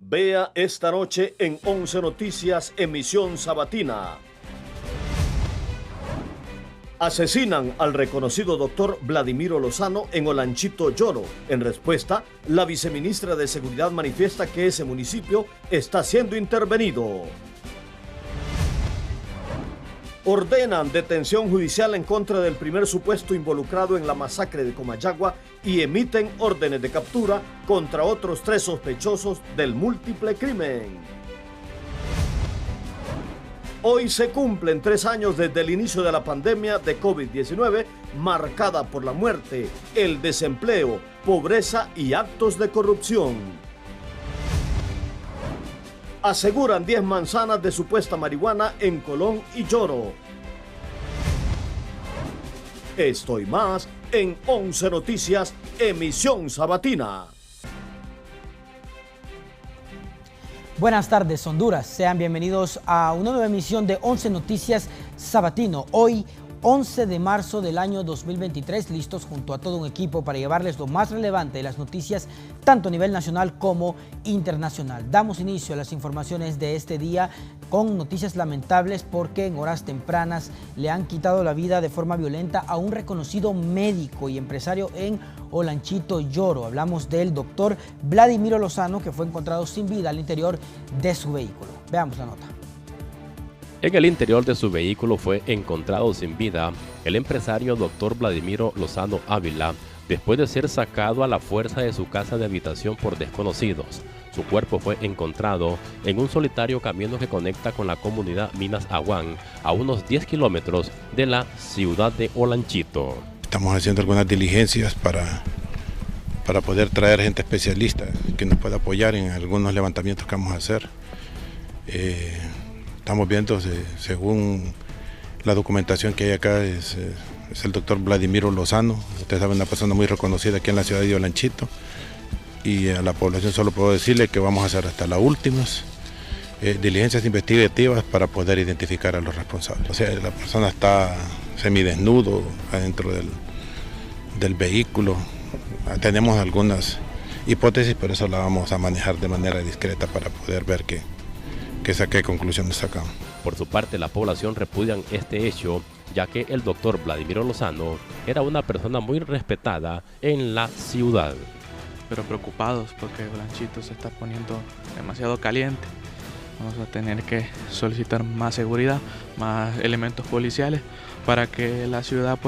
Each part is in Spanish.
Vea esta noche en 11 Noticias, emisión sabatina. Asesinan al reconocido doctor Vladimiro Lozano en Olanchito, Yoro. En respuesta, la viceministra de Seguridad manifiesta que ese municipio está siendo intervenido. Ordenan detención judicial en contra del primer supuesto involucrado en la masacre de Comayagua y emiten órdenes de captura contra otros 3 sospechosos del múltiple crimen. Hoy se cumplen 3 años desde el inicio de la pandemia de COVID-19, marcada por la muerte, el desempleo, pobreza y actos de corrupción. Aseguran 10 manzanas de supuesta marihuana en Colón y Yoro. Esto y más en 11 Noticias, emisión sabatina. Buenas tardes, Honduras. Sean bienvenidos a una nueva emisión de 11 Noticias Sabatino. Hoy, 11 de marzo del año 2023, listos junto a todo un equipo para llevarles lo más relevante de las noticias, tanto a nivel nacional como internacional. Damos inicio a las informaciones de este día con noticias lamentables porque en horas tempranas le han quitado la vida de forma violenta a un reconocido médico y empresario en Olanchito, Yoro. Hablamos del doctor Vladimiro Lozano, que fue encontrado sin vida al interior de su vehículo. Veamos la nota. En el interior de su vehículo fue encontrado sin vida el empresario Dr. Vladimiro Lozano Ávila, después de ser sacado a la fuerza de su casa de habitación por desconocidos. Su cuerpo fue encontrado en un solitario camino que conecta con la comunidad Minas Aguán, a unos 10 kilómetros de la ciudad de Olanchito. Estamos haciendo algunas diligencias para poder traer gente especialista que nos pueda apoyar en algunos levantamientos que vamos a hacer. Estamos viendo, según la documentación que hay acá, es el doctor Vladimiro Lozano. Ustedes saben, una persona muy reconocida aquí en la ciudad de Olanchito. Y a la población solo puedo decirle que vamos a hacer hasta las últimas diligencias investigativas para poder identificar a los responsables. O sea, la persona está semidesnudo adentro del vehículo. Tenemos algunas hipótesis, pero eso la vamos a manejar de manera discreta para poder ver qué conclusiones sacamos. Por su parte, la población repudian este hecho, ya que el doctor Vladimiro Lozano era una persona muy respetada en la ciudad. Pero preocupados porque Olanchito se está poniendo demasiado caliente. Vamos a tener que solicitar más seguridad, más elementos policiales para que la ciudad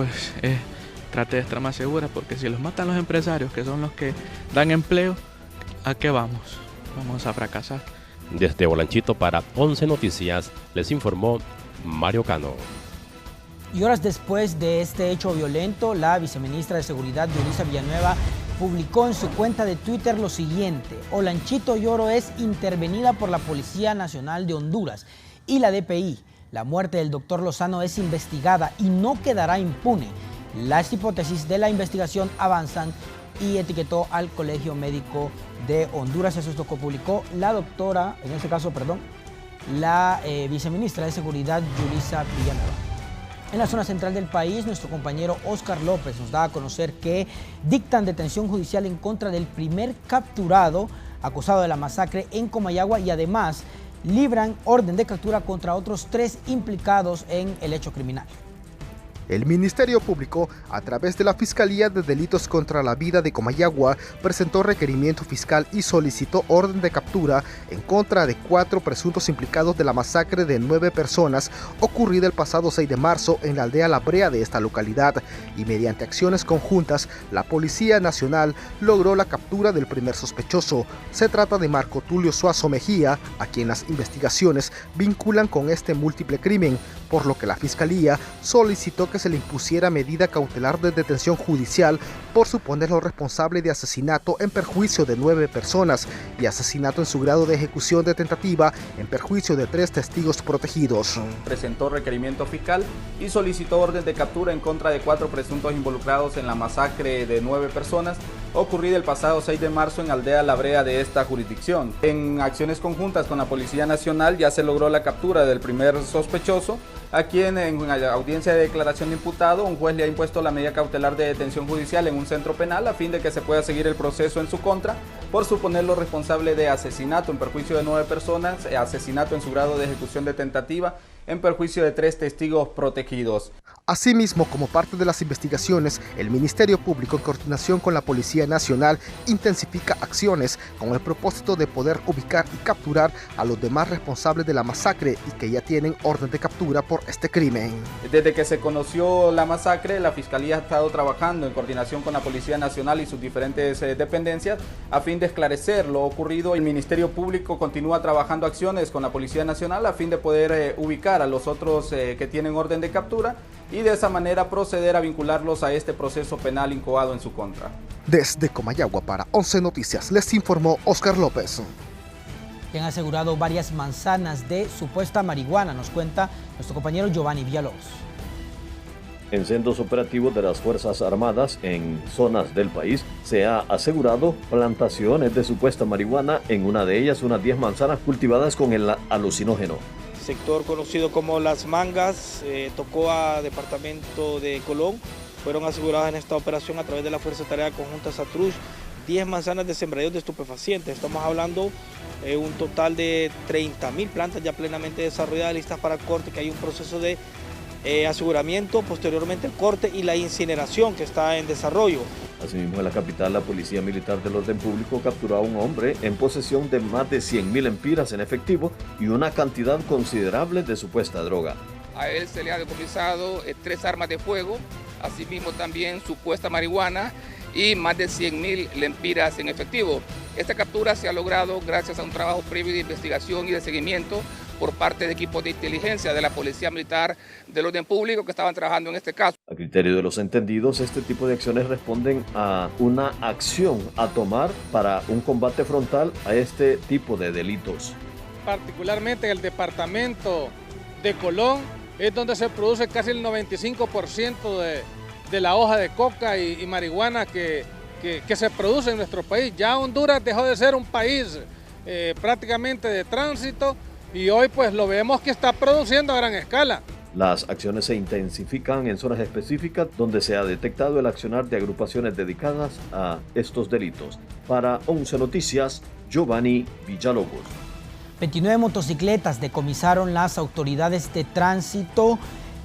trate de estar más segura, porque si los matan los empresarios, que son los que dan empleo, ¿a qué vamos? Vamos a fracasar. Desde Olanchito para 11 Noticias, les informó Mario Cano. Y horas después de este hecho violento, la viceministra de Seguridad, Yulisa Villanueva, publicó en su cuenta de Twitter lo siguiente: Olanchito, Yoro es intervenida por la Policía Nacional de Honduras y la DPI. La muerte del doctor Lozano es investigada y no quedará impune. Las hipótesis de la investigación avanzan, y etiquetó al Colegio Médico de Honduras. Eso es lo que publicó la viceministra de Seguridad, Yulisa Villanueva. En la zona central del país, nuestro compañero Oscar López nos da a conocer que dictan detención judicial en contra del primer capturado acusado de la masacre en Comayagua y además libran orden de captura contra otros 3 implicados en el hecho criminal. El Ministerio Público, a través de la Fiscalía de Delitos contra la Vida de Comayagua, presentó requerimiento fiscal y solicitó orden de captura en contra de 4 presuntos implicados de la masacre de 9 personas ocurrida el pasado 6 de marzo en la aldea La Brea de esta localidad, y mediante acciones conjuntas, la Policía Nacional logró la captura del primer sospechoso. Se trata de Marco Tulio Suazo Mejía, a quien las investigaciones vinculan con este múltiple crimen, por lo que la Fiscalía solicitó que se le impusiera medida cautelar de detención judicial por suponerlo responsable de asesinato en perjuicio de 9 personas y asesinato en su grado de ejecución de tentativa en perjuicio de 3 testigos protegidos. Presentó requerimiento fiscal y solicitó orden de captura en contra de 4 presuntos involucrados en la masacre de 9 personas ocurrida el pasado 6 de marzo en Aldea La Brea de esta jurisdicción. En acciones conjuntas con la Policía Nacional ya se logró la captura del primer sospechoso, a quien en una audiencia de declaración de imputado un juez le ha impuesto la medida cautelar de detención judicial en un centro penal a fin de que se pueda seguir el proceso en su contra por suponerlo responsable de asesinato en perjuicio de 9 personas, asesinato en su grado de ejecución de tentativa en perjuicio de 3 testigos protegidos. Asimismo, como parte de las investigaciones, el Ministerio Público, en coordinación con la Policía Nacional, intensifica acciones con el propósito de poder ubicar y capturar a los demás responsables de la masacre y que ya tienen orden de captura por este crimen. Desde que se conoció la masacre, la Fiscalía ha estado trabajando en coordinación con la Policía Nacional y sus diferentes dependencias a fin de esclarecer lo ocurrido. El Ministerio Público continúa trabajando acciones con la Policía Nacional a fin de poder ubicar a los otros que tienen orden de captura y de esa manera proceder a vincularlos a este proceso penal incoado en su contra. Desde Comayagua para 11 Noticias les informó Oscar López. Han asegurado varias manzanas de supuesta marihuana, nos cuenta nuestro compañero Giovanni Villalobos. En sendos operativos de las Fuerzas Armadas en zonas del país se ha asegurado plantaciones de supuesta marihuana, en una de ellas unas 10 manzanas cultivadas con el alucinógeno. Sector conocido como Las Mangas, Tocoa, departamento de Colón, fueron aseguradas en esta operación a través de la Fuerza de Tarea Conjunta Satrush 10 manzanas de sembradíos de estupefacientes. Estamos hablando un total de 30.000 plantas ya plenamente desarrolladas, listas para corte, que hay un proceso de aseguramiento, posteriormente el corte y la incineración que está en desarrollo. Asimismo, en la capital, la Policía Militar del Orden Público capturó a un hombre en posesión de más de 100.000 empiras en efectivo y una cantidad considerable de supuesta droga. A él se le ha decomisado 3 armas de fuego, asimismo también supuesta marihuana y más de 100.000 lempiras en efectivo. Esta captura se ha logrado gracias a un trabajo previo de investigación y de seguimiento por parte de equipos de inteligencia de la Policía Militar del Orden Público que estaban trabajando en este caso. A criterio de los entendidos, este tipo de acciones responden a una acción a tomar para un combate frontal a este tipo de delitos. Particularmente en el departamento de Colón es donde se produce casi el 95% de la hoja de coca y marihuana que se produce en nuestro país. Ya Honduras dejó de ser un país prácticamente de tránsito y hoy pues lo vemos que está produciendo a gran escala. Las acciones se intensifican en zonas específicas donde se ha detectado el accionar de agrupaciones dedicadas a estos delitos. Para 11 Noticias, Giovanni Villalobos. 29 motocicletas decomisaron las autoridades de tránsito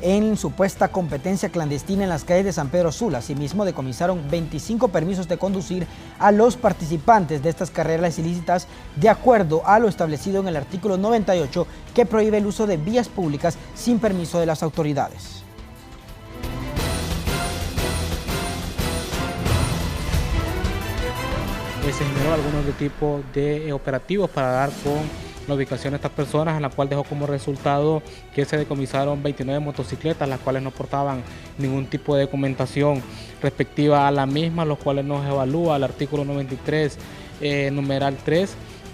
en supuesta competencia clandestina en las calles de San Pedro Sula. Asimismo, decomisaron 25 permisos de conducir a los participantes de estas carreras ilícitas de acuerdo a lo establecido en el artículo 98 que prohíbe el uso de vías públicas sin permiso de las autoridades. Se generó algunos tipos de operativos para dar con la ubicación de estas personas, en la cual dejó como resultado que se decomisaron 29 motocicletas, las cuales no portaban ningún tipo de documentación respectiva a la misma, los cuales nos evalúa el artículo 93, numeral 3,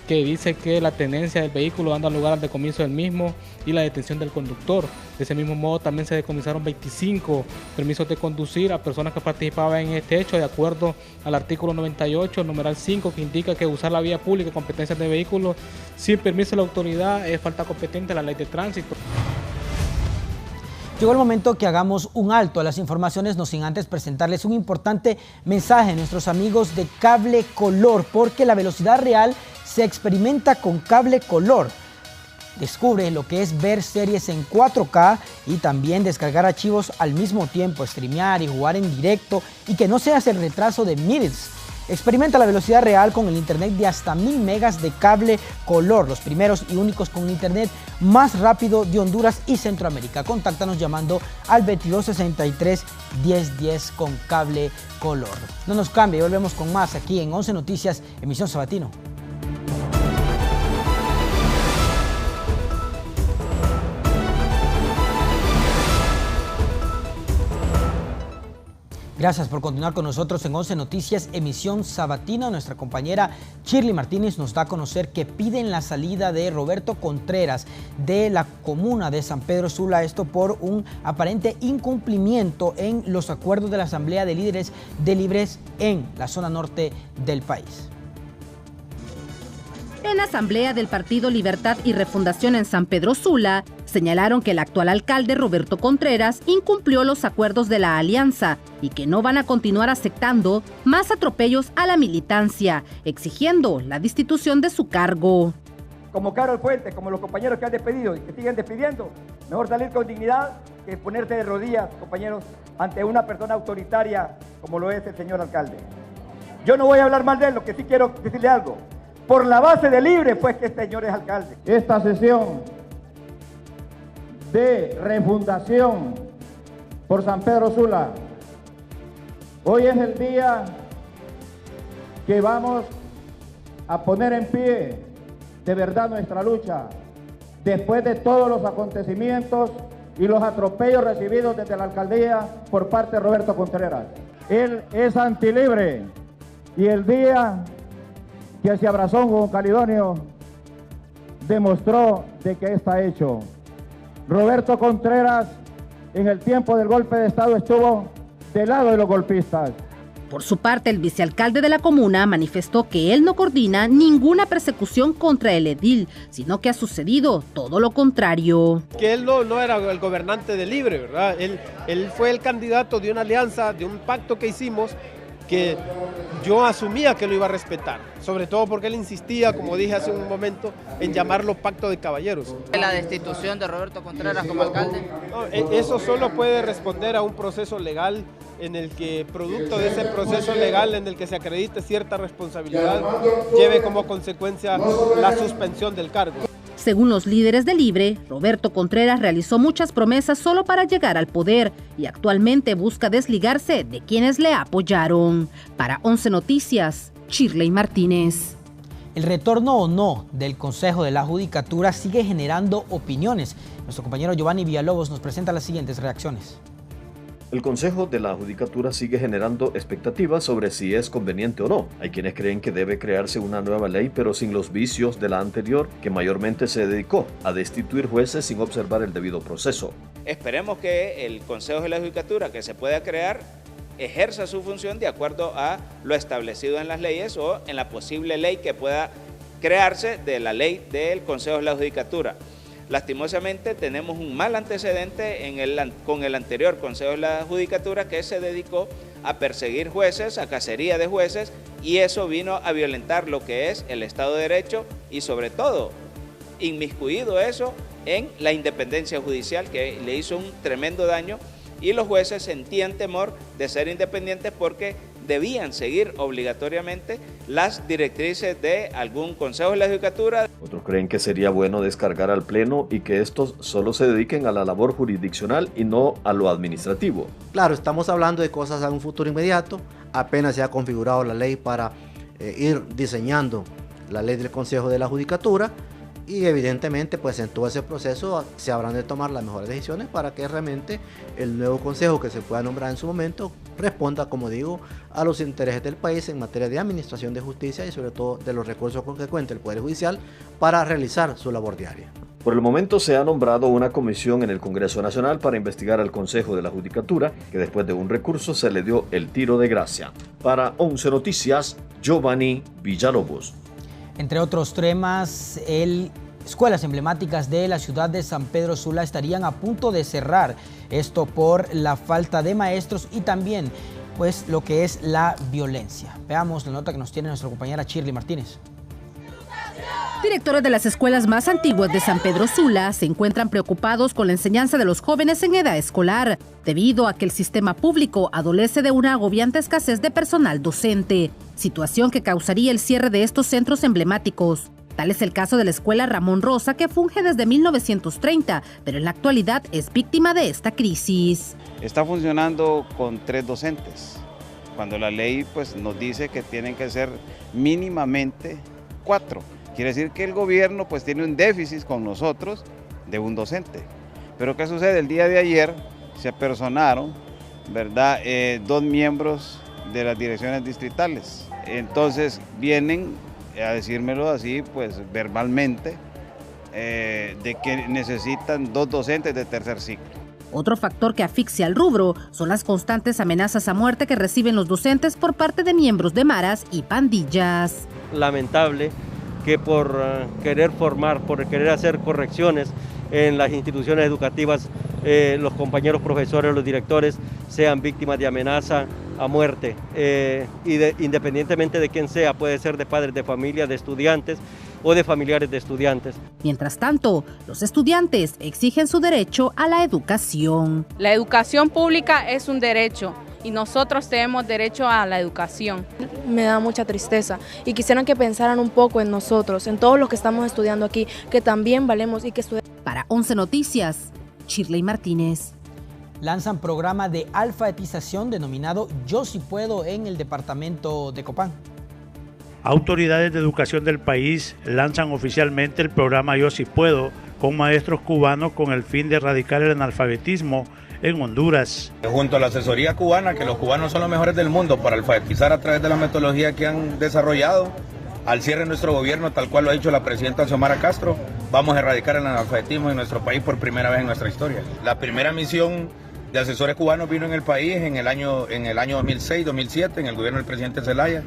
que dice que la tenencia del vehículo dando lugar al decomiso del mismo y la detención del conductor. De ese mismo modo también se decomisaron 25 permisos de conducir a personas que participaban en este hecho de acuerdo al artículo 98, numeral 5, que indica que usar la vía pública, competencias de vehículos sin permiso de la autoridad es falta competente a la ley de tránsito. Llegó el momento que hagamos un alto a las informaciones, no sin antes presentarles un importante mensaje a nuestros amigos de Cable Color, porque la velocidad real se experimenta con Cable Color. Descubre lo que es ver series en 4K y también descargar archivos al mismo tiempo, streamear y jugar en directo y que no seas el retraso de miles. Experimenta la velocidad real con el internet de hasta 1000 megas de Cable Color, los primeros y únicos con internet más rápido de Honduras y Centroamérica. Contáctanos llamando al 2263-1010 con Cable Color. No nos cambie, volvemos con más aquí en 11 Noticias, emisión sabatino. Gracias por continuar con nosotros en 11 Noticias, emisión sabatina. Nuestra compañera Shirley Martínez nos da a conocer que piden la salida de Roberto Contreras de la comuna de San Pedro Sula, esto por un aparente incumplimiento en los acuerdos de la Asamblea de Líderes de Libres en la zona norte del país. En la asamblea del Partido Libertad y Refundación en San Pedro Sula, señalaron que el actual alcalde Roberto Contreras incumplió los acuerdos de la alianza y que no van a continuar aceptando más atropellos a la militancia, exigiendo la destitución de su cargo. Como Carol Fuentes, como los compañeros que han despedido y que siguen despidiendo, mejor salir con dignidad que ponerte de rodillas, compañeros, ante una persona autoritaria como lo es el señor alcalde. Yo no voy a hablar mal de él, lo que sí quiero decirle algo. Por la base de Libre fue que este señor es alcalde. Esta sesión de refundación por San Pedro Sula, hoy es el día que vamos a poner en pie de verdad nuestra lucha, después de todos los acontecimientos y los atropellos recibidos desde la alcaldía por parte de Roberto Contreras. Él es antilibre y el día que se abrazó con Calidonio demostró de que está hecho. Roberto Contreras en el tiempo del golpe de Estado estuvo del lado de los golpistas. Por su parte, el vicealcalde de la comuna manifestó que él no coordina ninguna persecución contra el edil, sino que ha sucedido todo lo contrario. Que él no era el gobernante de Libre, ¿verdad? Él fue el candidato de una alianza, de un pacto que hicimos, que yo asumía que lo iba a respetar, sobre todo porque él insistía, como dije hace un momento, en llamarlo pacto de caballeros. ¿La destitución de Roberto Contreras como alcalde? No, eso solo puede responder a un proceso legal en el que, producto de ese proceso legal en el que se acredite cierta responsabilidad, lleve como consecuencia la suspensión del cargo. Según los líderes de Libre, Roberto Contreras realizó muchas promesas solo para llegar al poder y actualmente busca desligarse de quienes le apoyaron. Para 11 Noticias, Shirley Martínez. El retorno o no del Consejo de la Judicatura sigue generando opiniones. Nuestro compañero Giovanni Villalobos nos presenta las siguientes reacciones. El Consejo de la Judicatura sigue generando expectativas sobre si es conveniente o no. Hay quienes creen que debe crearse una nueva ley, pero sin los vicios de la anterior, que mayormente se dedicó a destituir jueces sin observar el debido proceso. Esperemos que el Consejo de la Judicatura que se pueda crear ejerza su función de acuerdo a lo establecido en las leyes o en la posible ley que pueda crearse de la ley del Consejo de la Judicatura. Lastimosamente tenemos un mal antecedente con el anterior Consejo de la Judicatura, que se dedicó a perseguir jueces, a cacería de jueces, y eso vino a violentar lo que es el Estado de Derecho y sobre todo inmiscuido eso en la independencia judicial, que le hizo un tremendo daño, y los jueces sentían temor de ser independientes porque debían seguir obligatoriamente las directrices de algún Consejo de la Judicatura. Otros creen que sería bueno descargar al Pleno y que estos solo se dediquen a la labor jurisdiccional y no a lo administrativo. Claro, estamos hablando de cosas a un futuro inmediato. Apenas se ha configurado la ley para ir diseñando la ley del Consejo de la Judicatura y evidentemente pues en todo ese proceso se habrán de tomar las mejores decisiones para que realmente el nuevo consejo que se pueda nombrar en su momento responda, como digo, a los intereses del país en materia de administración de justicia y sobre todo de los recursos con que cuenta el Poder Judicial para realizar su labor diaria. Por el momento se ha nombrado una comisión en el Congreso Nacional para investigar al Consejo de la Judicatura, que después de un recurso se le dio el tiro de gracia. Para 11 Noticias, Giovanni Villalobos. Entre otros temas, escuelas emblemáticas de la ciudad de San Pedro Sula estarían a punto de cerrar. Esto por la falta de maestros y también pues lo que es la violencia. Veamos la nota que nos tiene nuestra compañera Shirley Martínez. Directores de las escuelas más antiguas de San Pedro Sula se encuentran preocupados con la enseñanza de los jóvenes en edad escolar, debido a que el sistema público adolece de una agobiante escasez de personal docente, situación que causaría el cierre de estos centros emblemáticos. Tal es el caso de la escuela Ramón Rosa, que funge desde 1930, pero en la actualidad es víctima de esta crisis. Está funcionando con 3 docentes, cuando la ley pues, nos dice que tienen que ser mínimamente 4. Quiere decir que el gobierno pues, tiene un déficit con nosotros de un docente. Pero ¿qué sucede? El día de ayer se apersonaron ¿verdad? 2 miembros de las direcciones distritales. Entonces vienen a decírmelo así, pues verbalmente, de que necesitan 2 docentes de tercer ciclo. Otro factor que asfixia al rubro son las constantes amenazas a muerte que reciben los docentes por parte de miembros de maras y pandillas. Lamentable que por querer formar, por querer hacer correcciones en las instituciones educativas, los compañeros profesores, los directores sean víctimas de amenaza a muerte, independientemente de quién sea, puede ser de padres de familia, de estudiantes o de familiares de estudiantes. Mientras tanto, los estudiantes exigen su derecho a la educación. La educación pública es un derecho y nosotros tenemos derecho a la educación. Me da mucha tristeza y quisieran que pensaran un poco en nosotros, en todos los que estamos estudiando aquí, que también valemos y que estudiamos. Para 11 Noticias, Shirley Martínez. Lanzan programa de alfabetización denominado Yo Sí Puedo en el departamento de Copán. Autoridades de educación del país lanzan oficialmente el programa Yo Sí Puedo con maestros cubanos con el fin de erradicar el analfabetismo en Honduras. Junto a la asesoría cubana, que los cubanos son los mejores del mundo para alfabetizar a través de la metodología que han desarrollado, al cierre de nuestro gobierno, tal cual lo ha dicho la presidenta Xiomara Castro, vamos a erradicar el analfabetismo en nuestro país por primera vez en nuestra historia. La primera misión de asesores cubanos vino en el país en el año 2006-2007, en el gobierno del presidente Zelaya,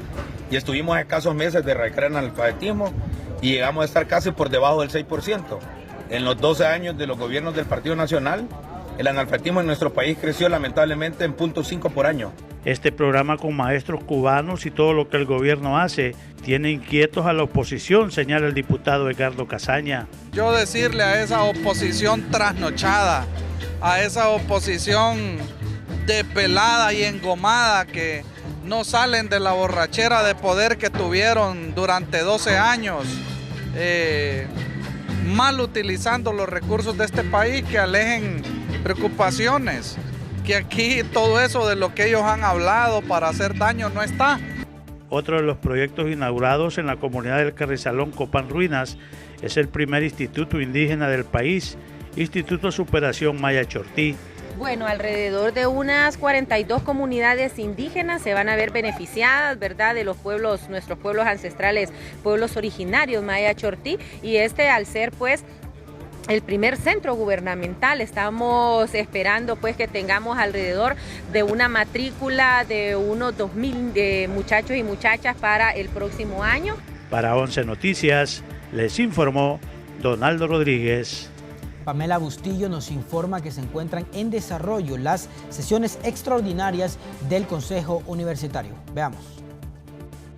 y estuvimos a escasos meses de erradicar el analfabetismo y llegamos a estar casi por debajo del 6%. En los 12 años de los gobiernos del Partido Nacional, el analfabetismo en nuestro país creció lamentablemente en 0.5 por año. Este programa con maestros cubanos y todo lo que el gobierno hace tiene inquietos a la oposición, señala el diputado Edgardo Casaña. Yo decirle a esa oposición trasnochada, a esa oposición depelada y engomada que no salen de la borrachera de poder que tuvieron durante 12 años, mal utilizando los recursos de este país, que alejen preocupaciones, que aquí todo eso de lo que ellos han hablado para hacer daño no está. Otro de los proyectos inaugurados en la comunidad del Carrizalón Copán Ruinas es el primer instituto indígena del país, Instituto Superación Maya Chortí. Bueno, alrededor de unas 42 comunidades indígenas se van a ver beneficiadas, ¿verdad?, de los pueblos, nuestros pueblos ancestrales, pueblos originarios Maya Chortí, y al ser pues el primer centro gubernamental, estamos esperando pues que tengamos alrededor de una matrícula de unos 2.000 muchachos y muchachas para el próximo año. Para 11 Noticias, les informó Donaldo Rodríguez. Pamela Bustillo nos informa que se encuentran en desarrollo las sesiones extraordinarias del Consejo Universitario. Veamos.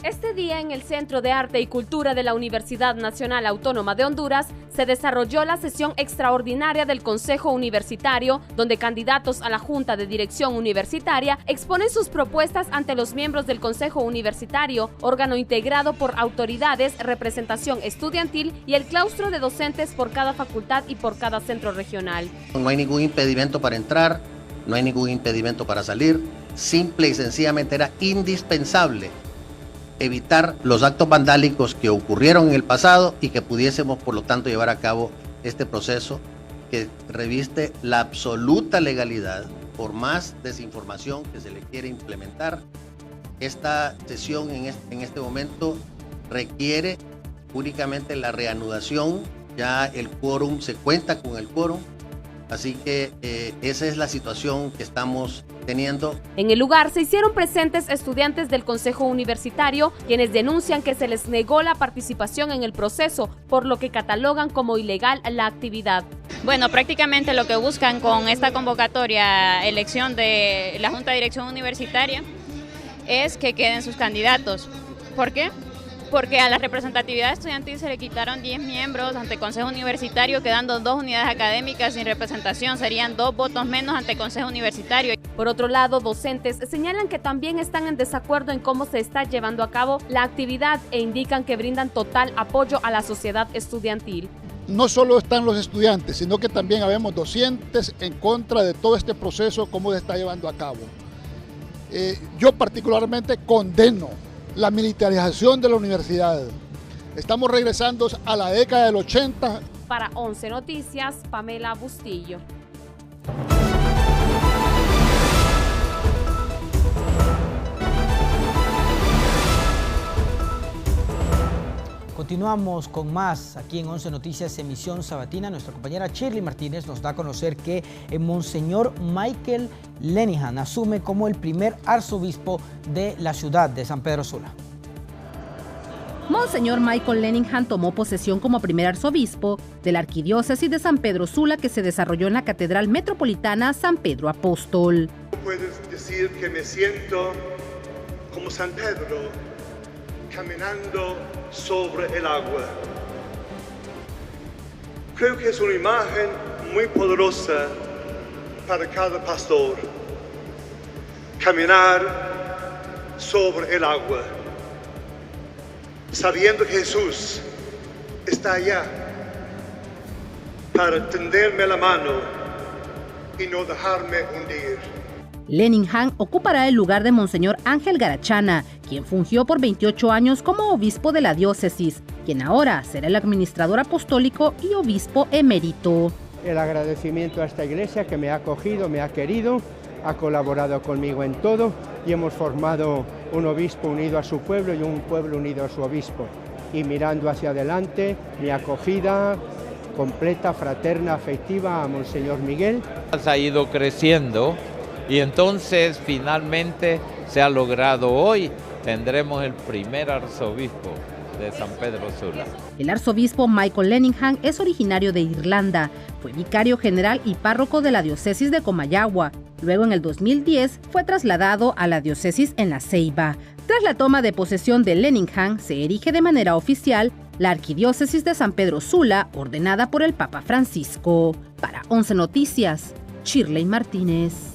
Este día en el Centro de Arte y Cultura de la Universidad Nacional Autónoma de Honduras se desarrolló la sesión extraordinaria del Consejo Universitario, donde candidatos a la Junta de Dirección Universitaria exponen sus propuestas ante los miembros del Consejo Universitario, órgano integrado por autoridades, representación estudiantil y el claustro de docentes por cada facultad y por cada centro regional. No hay ningún impedimento para entrar, no hay ningún impedimento para salir, simple y sencillamente era indispensable evitar los actos vandálicos que ocurrieron en el pasado y que pudiésemos, por lo tanto, llevar a cabo este proceso que reviste la absoluta legalidad, por más desinformación que se le quiere implementar. Esta sesión en este momento requiere únicamente la reanudación, ya el quórum, se cuenta con el quórum, así que esa es la situación que estamos teniendo. En el lugar se hicieron presentes estudiantes del Consejo Universitario, quienes denuncian que se les negó la participación en el proceso, por lo que catalogan como ilegal la actividad. Bueno, prácticamente lo que buscan con esta convocatoria, elección de la Junta de Dirección Universitaria, es que queden sus candidatos. ¿Por qué? Porque a la representatividad estudiantil se le quitaron 10 miembros ante el Consejo Universitario, quedando 2 unidades académicas sin representación. Serían 2 votos menos ante el Consejo Universitario. Por otro lado, docentes señalan que también están en desacuerdo en cómo se está llevando a cabo la actividad e indican que brindan total apoyo a la sociedad estudiantil. No solo están los estudiantes, sino que también habemos docentes en contra de todo este proceso, cómo se está llevando a cabo. Yo particularmente condeno la militarización de la universidad. Estamos regresando a la década del 80. Para 11 Noticias, Pamela Bustillo. Continuamos con más aquí en 11 Noticias, emisión sabatina. Nuestra compañera Shirley Martínez nos da a conocer que Monseñor Michael Lenihan asume como el primer arzobispo de la ciudad de San Pedro Sula. Monseñor Michael Lenihan tomó posesión como primer arzobispo de la Arquidiócesis de San Pedro Sula, que se desarrolló en la Catedral Metropolitana San Pedro Apóstol. Puedes decir que me siento como San Pedro, caminando sobre el agua. Creo que es una imagen muy poderosa para cada pastor, caminar sobre el agua, sabiendo que Jesús está allá para tenderme la mano y no dejarme hundir. Lenihan ocupará el lugar de Monseñor Ángel Garachana, quien fungió por 28 años como obispo de la diócesis, quien ahora será el administrador apostólico y obispo emérito. El agradecimiento a esta iglesia que me ha acogido, me ha querido, ha colaborado conmigo en todo y hemos formado un obispo unido a su pueblo y un pueblo unido a su obispo. Y mirando hacia adelante, mi acogida completa, fraterna, afectiva a Monseñor Miguel. Ha ido creciendo y entonces finalmente se ha logrado hoy. Tendremos el primer arzobispo de San Pedro Sula. El arzobispo Michael Lenihan es originario de Irlanda, fue vicario general y párroco de la diócesis de Comayagua. Luego en el 2010 fue trasladado a la diócesis en La Ceiba. Tras la toma de posesión de Lenihan, se erige de manera oficial la Arquidiócesis de San Pedro Sula, ordenada por el Papa Francisco. Para 11 Noticias, Shirley Martínez.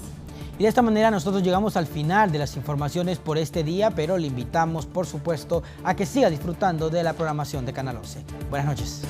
Y de esta manera nosotros llegamos al final de las informaciones por este día, pero le invitamos, por supuesto, a que siga disfrutando de la programación de Canal 11. Buenas noches.